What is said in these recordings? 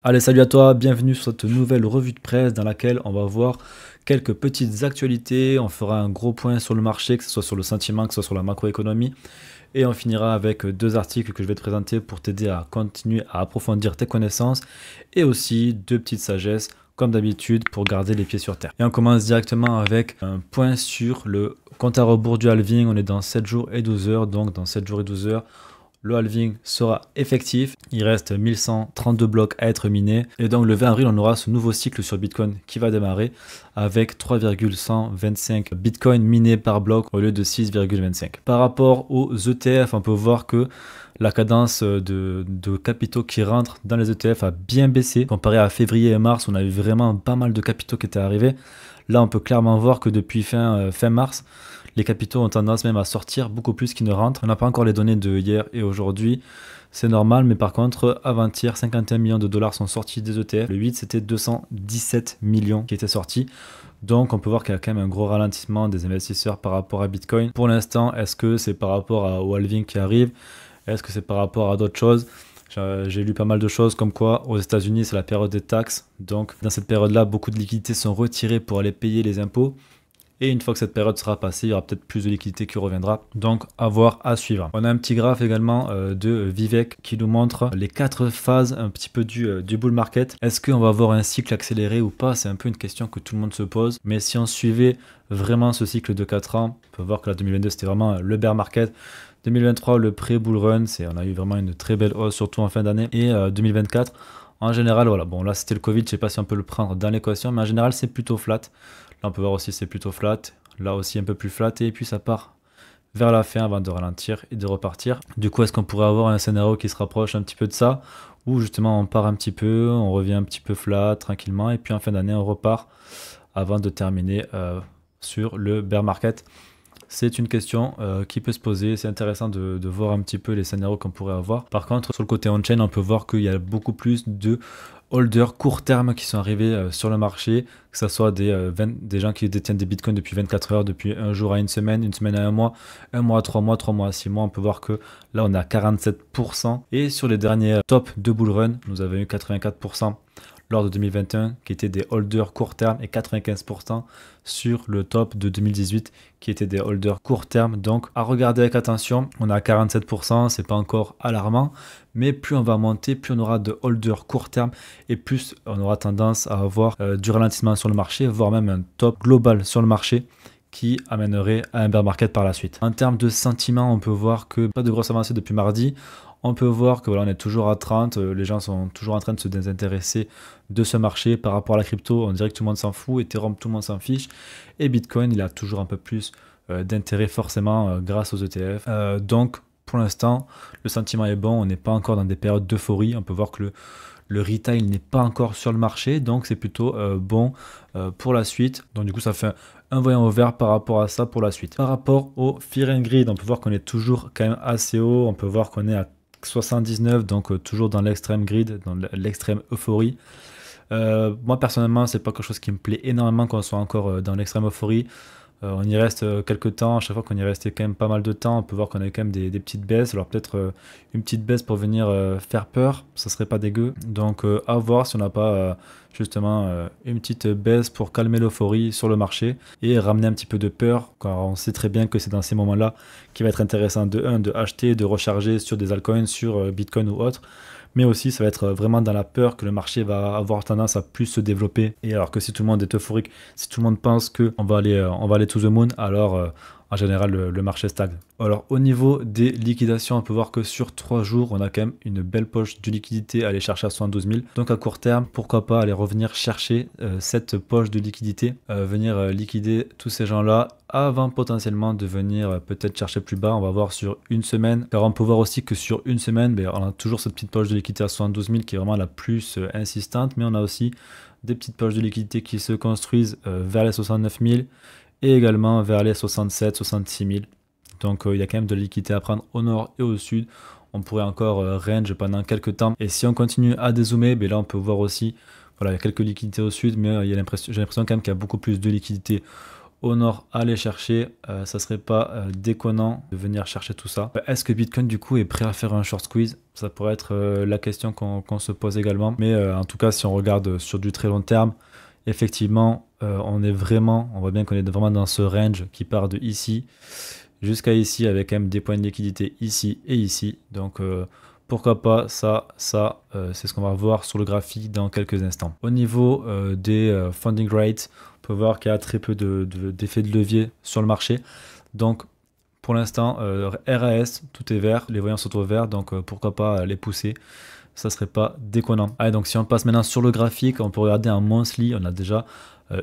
Allez, salut à toi, bienvenue sur cette nouvelle revue de presse dans laquelle on va voir quelques petites actualités. On fera un gros point sur le marché, que ce soit sur le sentiment, que ce soit sur la macroéconomie. Et on finira avec deux articles que je vais te présenter pour t'aider à continuer à approfondir tes connaissances. Et aussi deux petites sagesses, comme d'habitude, pour garder les pieds sur terre. Et on commence directement avec un point sur le compte à rebours du halving. On est dans 7 jours et 12 heures, donc dans 7 jours et 12 heures. Le halving sera effectif, il reste 1132 blocs à être minés et donc le 20 avril on aura ce nouveau cycle sur Bitcoin qui va démarrer avec 3,125 Bitcoin minés par bloc au lieu de 6,25. Par rapport aux ETF, on peut voir que la cadence de capitaux qui rentrent dans les ETF a bien baissé. Comparé à février et mars, on a eu vraiment pas mal de capitaux qui étaient arrivés. Là, on peut clairement voir que depuis fin mars, les capitaux ont tendance même à sortir beaucoup plus qu'ils ne rentrent. On n'a pas encore les données de hier et aujourd'hui. C'est normal, mais par contre, avant-hier, 51 millions de dollars sont sortis des ETF. Le 8, c'était 217 millions qui étaient sortis. Donc, on peut voir qu'il y a quand même un gros ralentissement des investisseurs par rapport à Bitcoin. Pour l'instant, est-ce que c'est par rapport au halving qui arrive? Est-ce que c'est par rapport à d'autres choses? J'ai lu pas mal de choses comme quoi aux États-Unis c'est la période des taxes. Donc dans cette période-là, beaucoup de liquidités sont retirées pour aller payer les impôts. Et une fois que cette période sera passée, il y aura peut-être plus de liquidité qui reviendra. Donc à voir, à suivre. On a un petit graphe également de Vivek qui nous montre les 4 phases un petit peu du bull market. Est-ce qu'on va avoir un cycle accéléré ou pas? C'est un peu une question que tout le monde se pose. Mais si on suivait vraiment ce cycle de 4 ans, on peut voir que la 2022 c'était vraiment le bear market. 2023, le pré-bull run, on a eu vraiment une très belle hausse, surtout en fin d'année. Et 2024, en général, voilà, bon là c'était le Covid, je ne sais pas si on peut le prendre dans l'équation, mais en général c'est plutôt flat. Là on peut voir aussi c'est plutôt flat, là aussi un peu plus flat, et puis ça part vers la fin avant de ralentir et de repartir. Du coup, est-ce qu'on pourrait avoir un scénario qui se rapproche un petit peu de ça, où justement on part un petit peu, on revient un petit peu flat, tranquillement, et puis en fin d'année on repart avant de terminer sur le bear market? C'est une question qui peut se poser. C'est intéressant de voir un petit peu les scénarios qu'on pourrait avoir. Par contre, sur le côté on-chain, on peut voir qu'il y a beaucoup plus de holders court terme qui sont arrivés sur le marché, que ce soit des gens qui détiennent des bitcoins depuis 24 heures, depuis un jour à une semaine à un mois à 3 mois, 3 mois à 6 mois. On peut voir que là, on est à 47%. Et sur les derniers tops de bull run, nous avons eu 84% lors de 2021 qui étaient des holders court terme et 95% sur le top de 2018 qui étaient des holders court terme. Donc à regarder avec attention, on est à 47%, c'est pas encore alarmant, mais plus on va monter, plus on aura de holders court terme et plus on aura tendance à avoir du ralentissement sur le marché, voire même un top global sur le marché qui amènerait à un bear market par la suite. En termes de sentiment, on peut voir que pas de grosses avancées depuis mardi. On peut voir que voilà, on est toujours à 30, les gens sont toujours en train de se désintéresser de ce marché par rapport à la crypto. On dirait que tout le monde s'en fout, Ethereum, tout le monde s'en fiche. Et Bitcoin, il a toujours un peu plus d'intérêt forcément grâce aux ETF. Donc, pour l'instant, le sentiment est bon. On n'est pas encore dans des périodes d'euphorie. On peut voir que le retail n'est pas encore sur le marché, donc c'est plutôt bon pour la suite. Donc du coup, ça fait un voyant au vert par rapport à ça pour la suite. Par rapport au Fear and Greed, on peut voir qu'on est toujours quand même assez haut. On peut voir qu'on est à 79, donc toujours dans l'extrême grid, dans l'extrême euphorie. Moi personnellement, c'est pas quelque chose qui me plaît énormément qu'on soit encore dans l'extrême euphorie. On y reste quelques temps, à chaque fois qu'on y restait quand même pas mal de temps, on peut voir qu'on a eu quand même des petites baisses. Alors peut-être une petite baisse pour venir faire peur, ça serait pas dégueu. Donc à voir si on n'a pas justement une petite baisse pour calmer l'euphorie sur le marché et ramener un petit peu de peur, car on sait très bien que c'est dans ces moments-là qu'il va être intéressant de acheter, de recharger sur des altcoins, sur Bitcoin ou autre. Mais aussi ça va être vraiment dans la peur que le marché va avoir tendance à plus se développer. Et alors que si tout le monde est euphorique, si tout le monde pense qu'on va aller to the moon, alors en général le marché stagne. Alors au niveau des liquidations, on peut voir que sur 3 jours, on a quand même une belle poche de liquidité à aller chercher à 72 000. Donc à court terme, pourquoi pas aller revenir chercher cette poche de liquidité, venir liquider tous ces gens-là avant potentiellement de venir peut-être chercher plus bas. On va voir sur une semaine, car on peut voir aussi que sur une semaine, on a toujours cette petite poche de liquidité à 72 000 qui est vraiment la plus insistante, mais on a aussi des petites poches de liquidité qui se construisent vers les 69 000 et également vers les 67 66 000. Donc il y a quand même de la liquidité à prendre au nord et au sud. On pourrait encore range pendant quelques temps. Et si on continue à dézoomer, là on peut voir aussi, voilà, il y a quelques liquidités au sud, mais j'ai l'impression quand même qu'il y a beaucoup plus de liquidités au nord à aller chercher, ça serait pas déconnant de venir chercher tout ça. Est-ce que Bitcoin du coup est prêt à faire un short squeeze? Ça pourrait être la question qu'on se pose également. Mais en tout cas, si on regarde sur du très long terme, effectivement, on voit bien qu'on est vraiment dans ce range qui part de ici jusqu'à ici avec quand même des points de liquidité ici et ici. Donc pourquoi pas ça, c'est ce qu'on va voir sur le graphique dans quelques instants. Au niveau des funding rates, on peut voir qu'il y a très peu d'effet de levier sur le marché. Donc pour l'instant, RAS, tout est vert, les voyants sont au vert, donc pourquoi pas les pousser, ça serait pas déconnant. Allez, donc si on passe maintenant sur le graphique, on peut regarder un monthly, on a déjà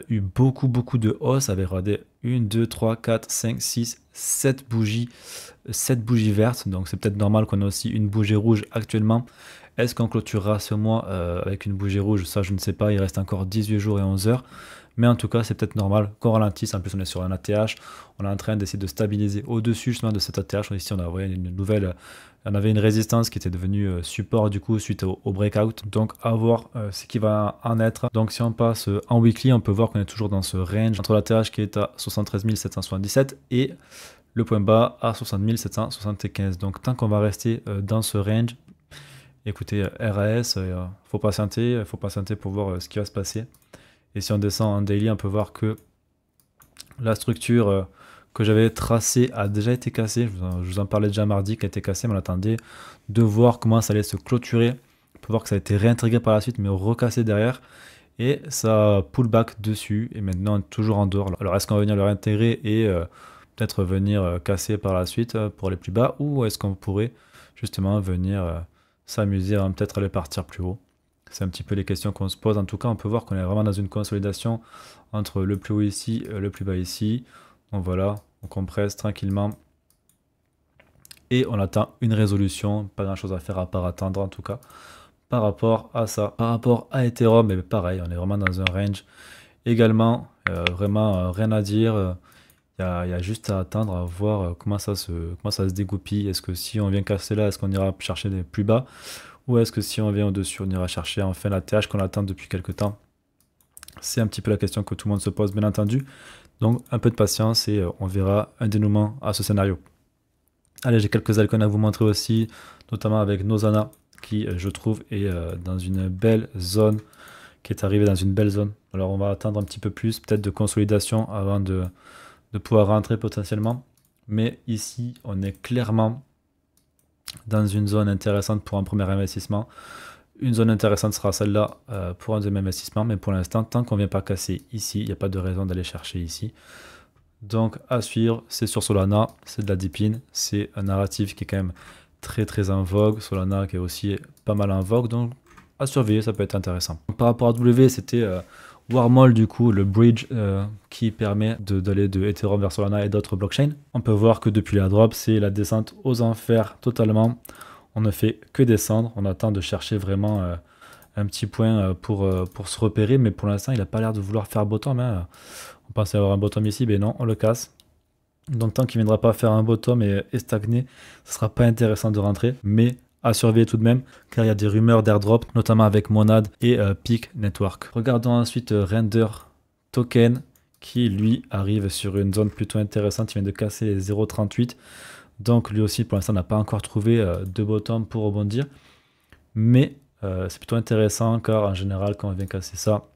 eu beaucoup de hausse avec, regardez, 1, 2, 3, 4, 5, 6, 7 bougies, 7 bougies vertes, donc c'est peut-être normal qu'on ait aussi une bougie rouge actuellement. Est-ce qu'on clôturera ce mois avec une bougie rouge? Ça, je ne sais pas, il reste encore 18 jours et 11 heures. Mais en tout cas, c'est peut-être normal qu'on ralentisse. En plus, on est sur un ATH. On est en train d'essayer de stabiliser au-dessus justement de cet ATH. Ici, on a une nouvelle. On avait une résistance qui était devenue support du coup suite au breakout. Donc, à voir ce qui va en être. Donc, si on passe en weekly, on peut voir qu'on est toujours dans ce range entre l'ATH qui est à 73 777 et le point bas à 60 775. Donc, tant qu'on va rester dans ce range, écoutez, RAS, faut patienter pour voir ce qui va se passer. Et si on descend en daily, on peut voir que la structure que j'avais tracée a déjà été cassée. Je vous en parlais déjà mardi, qui a été cassée, mais on attendait de voir comment ça allait se clôturer. On peut voir que ça a été réintégré par la suite, mais recassé derrière. Et ça pull back dessus. Et maintenant, on est toujours en dehors. Alors, est-ce qu'on va venir le réintégrer et peut-être venir casser par la suite pour aller plus bas? Ou est-ce qu'on pourrait justement venir s'amuser à peut-être aller partir plus haut? C'est un petit peu les questions qu'on se pose. En tout cas, on peut voir qu'on est vraiment dans une consolidation entre le plus haut ici et le plus bas ici. Donc voilà, on compresse tranquillement. Et on attend une résolution. Pas grand chose à faire à part attendre en tout cas. Par rapport à ça. Par rapport à Ethereum, mais pareil, on est vraiment dans un range. Également, vraiment rien à dire. Il y a juste à attendre, à voir comment ça se dégoupille. Est-ce que si on vient casser là, est-ce qu'on ira chercher des plus bas? Ou est-ce que si on vient au-dessus, on ira chercher enfin la TH qu'on attend depuis quelques temps? C'est un petit peu la question que tout le monde se pose, bien entendu. Donc un peu de patience et on verra un dénouement à ce scénario. Allez, j'ai quelques icônes à vous montrer aussi, notamment avec Nozana, qui je trouve est dans une belle zone, qui est arrivé dans une belle zone. Alors on va attendre un petit peu plus, peut-être de consolidation avant de pouvoir rentrer potentiellement. Mais ici, on est clairement dans une zone intéressante pour un premier investissement. Une zone intéressante sera celle-là pour un deuxième investissement, mais pour l'instant, tant qu'on ne vient pas casser ici, il n'y a pas de raison d'aller chercher ici. Donc à suivre, c'est sur Solana, c'est de la deepin, c'est un narratif qui est quand même très en vogue. Solana qui est aussi pas mal en vogue, donc à surveiller, ça peut être intéressant. Par rapport à W, c'était Wormhole du coup, le bridge qui permet d'aller de Ethereum vers Solana et d'autres blockchains. On peut voir que depuis la drop, c'est la descente aux enfers totalement. On ne fait que descendre, on attend de chercher vraiment un petit point pour se repérer, mais pour l'instant il n'a pas l'air de vouloir faire bottom. Hein. On pensait avoir un bottom ici, mais non, on le casse. Donc tant qu'il ne viendra pas faire un bottom et stagner, ce ne sera pas intéressant de rentrer, mais à surveiller tout de même, car il y a des rumeurs d'airdrop, notamment avec Monad et Peak Network. Regardons ensuite Render Token, qui lui arrive sur une zone plutôt intéressante, il vient de casser les 0,38. Donc lui aussi pour l'instant n'a pas encore trouvé de bottom pour rebondir. Mais c'est plutôt intéressant car en général quand on vient casser ça,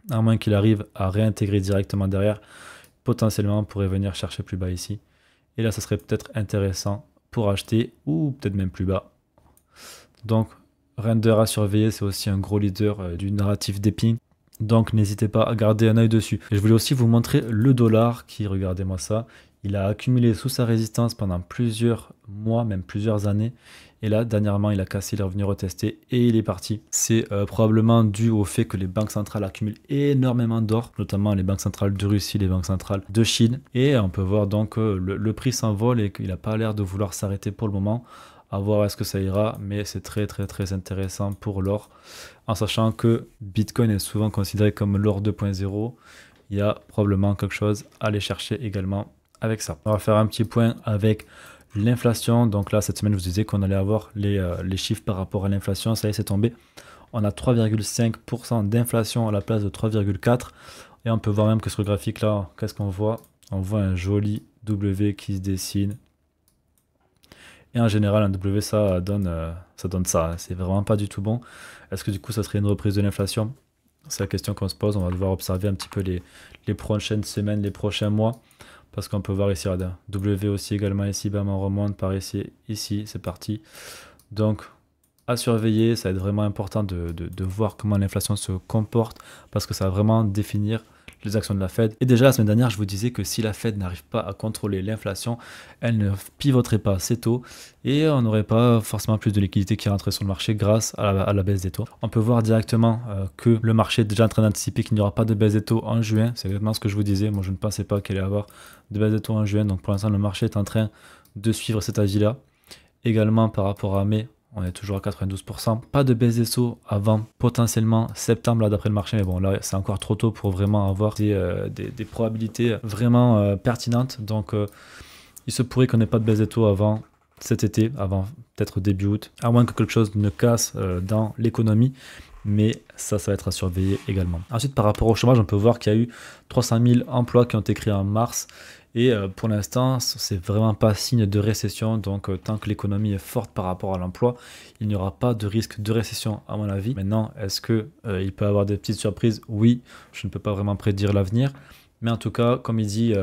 à moins qu'il arrive à réintégrer directement derrière, potentiellement on pourrait venir chercher plus bas ici. Et là ça serait peut-être intéressant pour acheter ou peut-être même plus bas. Donc Render à surveiller, c'est aussi un gros leader du narratif Deepin. Donc n'hésitez pas à garder un œil dessus. Et je voulais aussi vous montrer le dollar qui, regardez-moi ça, il a accumulé sous sa résistance pendant plusieurs mois, même plusieurs années. Et là, dernièrement, il a cassé, il est revenu retester et il est parti. C'est probablement dû au fait que les banques centrales accumulent énormément d'or, notamment les banques centrales de Russie, les banques centrales de Chine. Et on peut voir donc que le prix s'envole et qu'il n'a pas l'air de vouloir s'arrêter pour le moment. À voir est-ce que ça ira, mais c'est très intéressant pour l'or. En sachant que Bitcoin est souvent considéré comme l'or 2.0, il y a probablement quelque chose à aller chercher également avec ça. On va faire un petit point avec l'inflation. Donc là, cette semaine, je vous disais qu'on allait avoir les chiffres par rapport à l'inflation. Ça y est, c'est tombé. On a 3,5% d'inflation à la place de 3,4%. Et on peut voir même que sur le graphique là, qu'est-ce qu'on voit? On voit un joli W qui se dessine. Et en général, un W, ça donne ça, hein. C'est vraiment pas du tout bon. Est-ce que du coup, ça serait une reprise de l'inflation? C'est la question qu'on se pose. On va devoir observer un petit peu les prochaines semaines, les prochains mois. Parce qu'on peut voir ici, regarde, W aussi également ici, bam, on remonte par ici, ici, c'est parti. Donc, à surveiller, ça va être vraiment important de voir comment l'inflation se comporte parce que ça va vraiment définir les actions de la Fed. Et déjà la semaine dernière, je vous disais que si la Fed n'arrive pas à contrôler l'inflation, elle ne pivoterait pas assez tôt et on n'aurait pas forcément plus de liquidité qui rentrerait sur le marché grâce à la baisse des taux. On peut voir directement que le marché est déjà en train d'anticiper qu'il n'y aura pas de baisse des taux en juin. C'est exactement ce que je vous disais. Moi, je ne pensais pas qu'il allait y avoir de baisse des taux en juin. Donc pour l'instant, le marché est en train de suivre cet avis-là. Également par rapport à mai, on est toujours à 92%. Pas de baisse des taux avant potentiellement septembre là d'après le marché. Mais bon là c'est encore trop tôt pour vraiment avoir des probabilités vraiment pertinentes. Donc il se pourrait qu'on n'ait pas de baisse des taux avant cet été, avant peut-être début août. À moins que quelque chose ne casse dans l'économie. Mais ça va être à surveiller également. Ensuite par rapport au chômage, on peut voir qu'il y a eu 300 000 emplois qui ont été créés en mars. Et pour l'instant, c'est vraiment pas signe de récession. Donc, tant que l'économie est forte par rapport à l'emploi, il n'y aura pas de risque de récession, à mon avis. Maintenant, est-ce que il peut y avoir des petites surprises? Oui, je ne peux pas vraiment prédire l'avenir. Mais en tout cas, comme il dit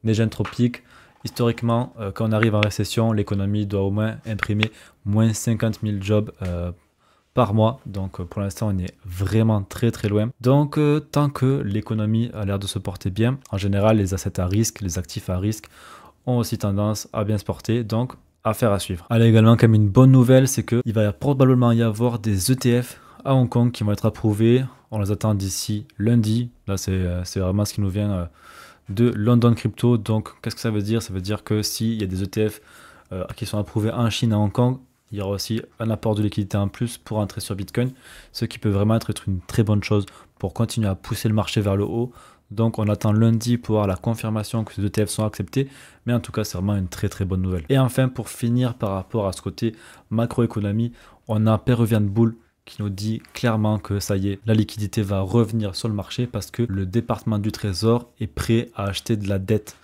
Nejen Tropique, historiquement, quand on arrive en récession, l'économie doit au moins imprimer moins 50 000 jobs par mois. Donc pour l'instant on est vraiment très très loin. Donc tant que l'économie a l'air de se porter bien, en général les assets à risque, les actifs à risque ont aussi tendance à bien se porter. Donc affaire à suivre. Allez, également comme une bonne nouvelle, c'est qu'il va probablement y avoir des ETF à Hong Kong qui vont être approuvés. On les attend d'ici lundi. Là c'est vraiment ce qui nous vient de London Crypto. Donc qu'est-ce que ça veut dire? Ça veut dire que s'il y a des ETF qui sont approuvés en Chine, à Hong Kong, il y aura aussi un apport de liquidité en plus pour entrer sur Bitcoin, ce qui peut vraiment être une très bonne chose pour continuer à pousser le marché vers le haut. Donc on attend lundi pour avoir la confirmation que ces ETF sont acceptés, mais en tout cas c'est vraiment une très très bonne nouvelle. Et enfin pour finir par rapport à ce côté macroéconomie, on a Peruvian Bull qui nous dit clairement que ça y est, la liquidité va revenir sur le marché parce que le département du Trésor est prêt à acheter de la dette,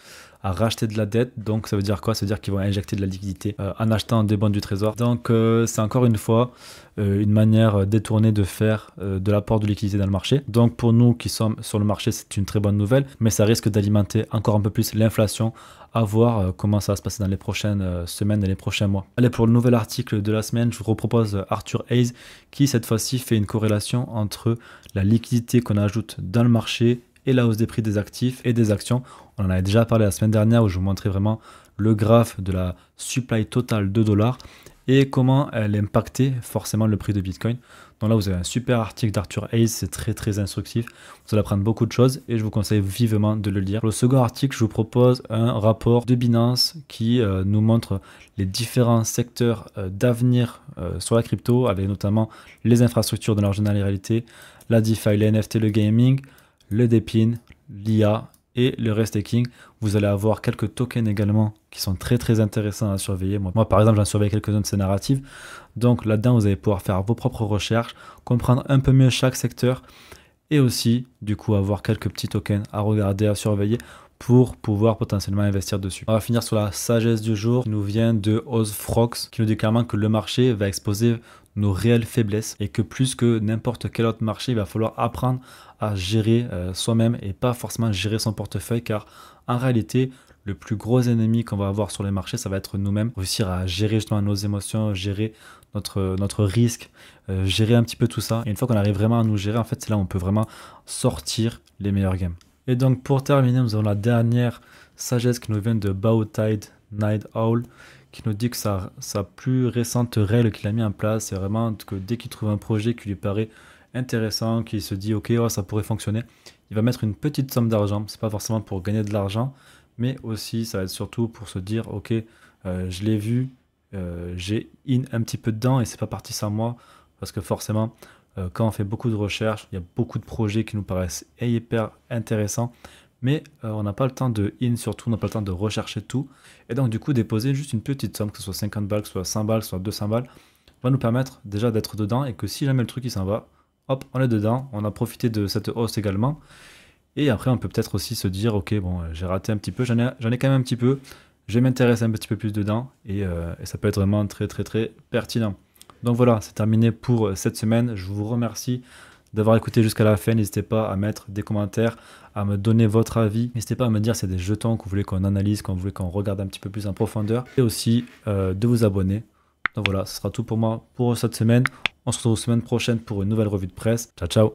à racheter de la dette. Donc ça veut dire quoi? Ça veut dire qu'ils vont injecter de la liquidité en achetant des bons du trésor. Donc c'est encore une fois une manière détournée de faire de l'apport de liquidité dans le marché. Donc pour nous qui sommes sur le marché, c'est une très bonne nouvelle, mais ça risque d'alimenter encore un peu plus l'inflation. À voir comment ça va se passer dans les prochaines semaines et les prochains mois. Allez, pour le nouvel article de la semaine, je vous propose Arthur Hayes qui cette fois-ci fait une corrélation entre la liquidité qu'on ajoute dans le marché et la hausse des prix des actifs et des actions. On en avait déjà parlé la semaine dernière où je vous montrais vraiment le graphe de la supply totale de dollars et comment elle impactait forcément le prix de Bitcoin. Donc là, vous avez un super article d'Arthur Hayes, c'est très très instructif. Vous allez apprendre beaucoup de choses et je vous conseille vivement de le lire. Pour le second article, je vous propose un rapport de Binance qui nous montre les différents secteurs d'avenir sur la crypto, avec notamment les infrastructures dans leur généralité, la DeFi, les NFT, le gaming, le DePIN, l'IA et le restaking. Vous allez avoir quelques tokens également qui sont très très intéressants à surveiller. Moi par exemple, j'en surveille quelques-uns de ces narratives. Donc là-dedans, vous allez pouvoir faire vos propres recherches, comprendre un peu mieux chaque secteur et aussi du coup avoir quelques petits tokens à regarder, à surveiller pour pouvoir potentiellement investir dessus. On va finir sur la sagesse du jour qui nous vient de Ozfrox qui nous dit clairement que le marché va exposer nos réelles faiblesses et que plus que n'importe quel autre marché, il va falloir apprendre à gérer soi-même et pas forcément gérer son portefeuille, car en réalité, le plus gros ennemi qu'on va avoir sur les marchés, ça va être nous-mêmes. Réussir à gérer justement nos émotions, gérer notre risque, gérer un petit peu tout ça. Et une fois qu'on arrive vraiment à nous gérer, en fait, c'est là où on peut vraiment sortir les meilleurs games. Et donc pour terminer, nous avons la dernière sagesse qui nous vient de Baotide Night Owl, qui nous dit que sa plus récente règle qu'il a mis en place, c'est vraiment que dès qu'il trouve un projet qui lui paraît intéressant, qu'il se dit ok, oh, ça pourrait fonctionner, il va mettre une petite somme d'argent. C'est pas forcément pour gagner de l'argent, mais aussi ça va être surtout pour se dire ok, je l'ai vu, j'ai un petit peu dedans et c'est pas parti sans moi, parce que forcément quand on fait beaucoup de recherches, il y a beaucoup de projets qui nous paraissent hyper intéressants, mais on n'a pas le temps de surtout, on n'a pas le temps de rechercher tout. Et donc du coup, déposer juste une petite somme, que ce soit 50 balles, que ce soit 100 balles, que ce soit 200 balles, va nous permettre déjà d'être dedans et que si jamais le truc il s'en va, hop, on est dedans, on a profité de cette hausse également. Et après, on peut peut-être aussi se dire, ok, bon, j'ai raté un petit peu, j'en ai quand même un petit peu, je vais m'intéresser un petit peu plus dedans, et ça peut être vraiment très, très, très pertinent. Donc voilà, c'est terminé pour cette semaine. Je vous remercie d'avoir écouté jusqu'à la fin. N'hésitez pas à mettre des commentaires, à me donner votre avis. N'hésitez pas à me dire si c'est des jetons que vous voulez qu'on analyse, qu'on voulait qu'on regarde un petit peu plus en profondeur, et aussi de vous abonner. Donc voilà, ce sera tout pour moi pour cette semaine. On se retrouve la semaine prochaine pour une nouvelle revue de presse. Ciao, ciao!